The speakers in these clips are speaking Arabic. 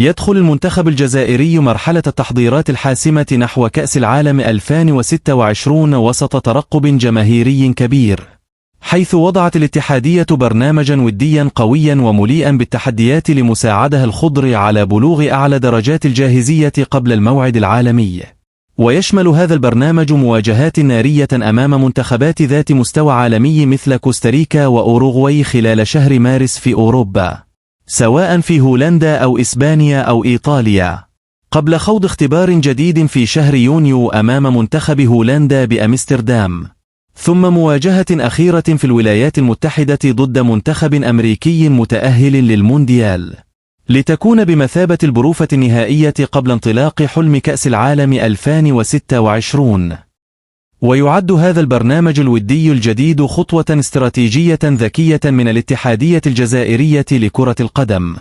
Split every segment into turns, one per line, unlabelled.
يدخل المنتخب الجزائري مرحلة التحضيرات الحاسمة نحو كأس العالم 2026 وسط ترقب جماهيري كبير، حيث وضعت الاتحادية برنامجا وديا قويا ومليئا بالتحديات لمساعدها الخضر على بلوغ أعلى درجات الجاهزية قبل الموعد العالمي. ويشمل هذا البرنامج مواجهات نارية أمام منتخبات ذات مستوى عالمي مثل كوستاريكا وأوروغواي خلال شهر مارس في أوروبا، سواء في هولندا أو إسبانيا أو إيطاليا، قبل خوض اختبار جديد في شهر يونيو أمام منتخب هولندا بأمستردام، ثم مواجهة أخيرة في الولايات المتحدة ضد منتخب أمريكي متأهل للمونديال، لتكون بمثابة البروفة النهائية قبل انطلاق حلم كأس العالم 2026. ويعد هذا البرنامج الودي الجديد خطوة استراتيجية ذكية من الاتحادية الجزائرية لكرة القدم،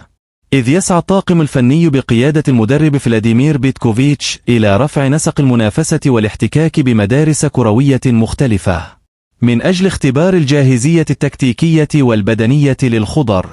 إذ يسعى الطاقم الفني بقيادة المدرب فلاديمير بيتكوفيتش إلى رفع نسق المنافسة والاحتكاك بمدارس كروية مختلفة من أجل اختبار الجاهزية التكتيكية والبدنية للخضر.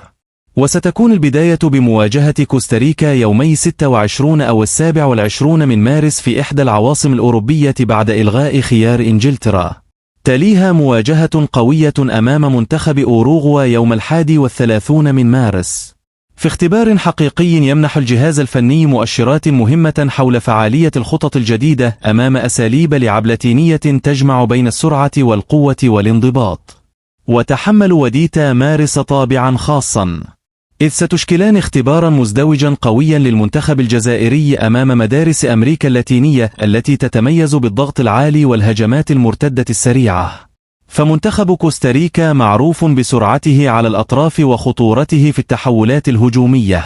وستكون البداية بمواجهة كوستاريكا يومي 26 أو 27 من مارس في إحدى العواصم الأوروبية بعد إلغاء خيار إنجلترا. تليها مواجهة قوية أمام منتخب أوروغواي يوم 31 من مارس، في اختبار حقيقي يمنح الجهاز الفني مؤشرات مهمة حول فعالية الخطط الجديدة أمام أساليب لعب لاتينية تجمع بين السرعة والقوة والانضباط. وتحمل وديتا مارس طابعا خاصا، إذ ستشكلان اختبارا مزدوجا قويا للمنتخب الجزائري أمام مدارس أمريكا اللاتينية التي تتميز بالضغط العالي والهجمات المرتدة السريعة. فمنتخب كوستاريكا معروف بسرعته على الأطراف وخطورته في التحولات الهجومية،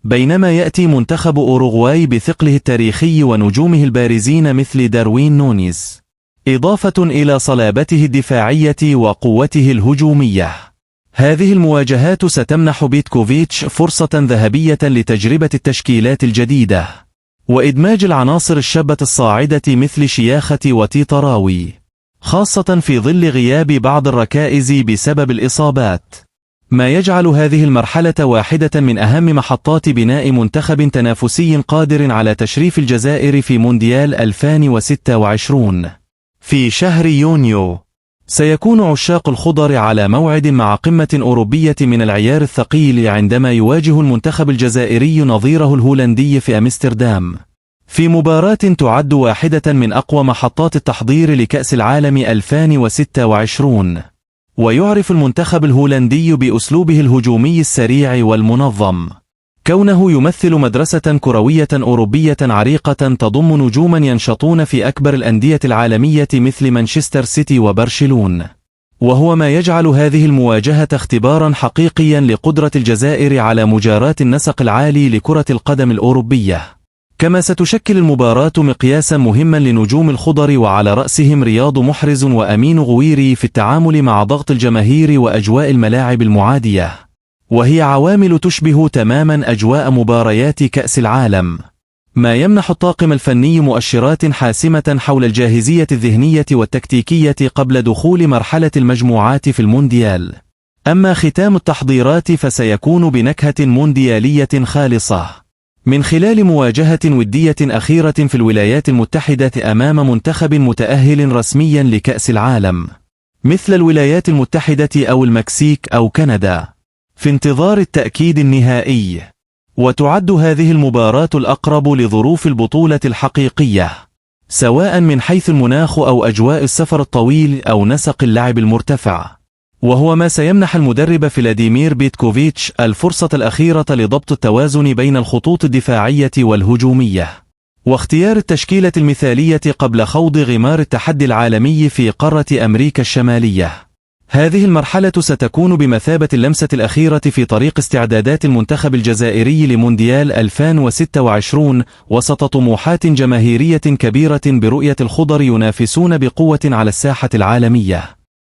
بينما يأتي منتخب أوروغواي بثقله التاريخي ونجومه البارزين مثل داروين نونيز، إضافة إلى صلابته الدفاعية وقوته الهجومية. هذه المواجهات ستمنح بيتكوفيتش فرصة ذهبية لتجربة التشكيلات الجديدة وإدماج العناصر الشابة الصاعدة مثل شياخة وتيتراوي، خاصة في ظل غياب بعض الركائز بسبب الإصابات، ما يجعل هذه المرحلة واحدة من أهم محطات بناء منتخب تنافسي قادر على تشريف الجزائر في مونديال 2026 في شهر يونيو. سيكون عشاق الخضر على موعد مع قمة أوروبية من العيار الثقيل عندما يواجه المنتخب الجزائري نظيره الهولندي في أمستردام، في مباراة تعد واحدة من أقوى محطات التحضير لكأس العالم 2026. ويعرف المنتخب الهولندي بأسلوبه الهجومي السريع والمنظم، كونه يمثل مدرسة كروية أوروبية عريقة تضم نجوما ينشطون في أكبر الأندية العالمية مثل مانشستر سيتي وبرشلونة، وهو ما يجعل هذه المواجهة اختبارا حقيقيا لقدرة الجزائر على مجاراة النسق العالي لكرة القدم الأوروبية. كما ستشكل المباراة مقياسا مهما لنجوم الخضر وعلى رأسهم رياض محرز وأمين غويري في التعامل مع ضغط الجماهير وأجواء الملاعب المعادية، وهي عوامل تشبه تماما أجواء مباريات كأس العالم، ما يمنح الطاقم الفني مؤشرات حاسمة حول الجاهزية الذهنية والتكتيكية قبل دخول مرحلة المجموعات في المونديال. أما ختام التحضيرات فسيكون بنكهة مونديالية خالصة، من خلال مواجهة ودية أخيرة في الولايات المتحدة أمام منتخب متأهل رسميا لكأس العالم مثل الولايات المتحدة أو المكسيك أو كندا، في انتظار التأكيد النهائي. وتعد هذه المباراة الأقرب لظروف البطولة الحقيقية، سواء من حيث المناخ أو أجواء السفر الطويل أو نسق اللعب المرتفع، وهو ما سيمنح المدرب فلاديمير بيتكوفيتش الفرصة الأخيرة لضبط التوازن بين الخطوط الدفاعية والهجومية، واختيار التشكيلة المثالية قبل خوض غمار التحدي العالمي في قارة أمريكا الشمالية. هذه المرحلة ستكون بمثابة اللمسة الأخيرة في طريق استعدادات المنتخب الجزائري لمونديال 2026 وسط طموحات جماهيرية كبيرة برؤية الخضر ينافسون بقوة على الساحة العالمية.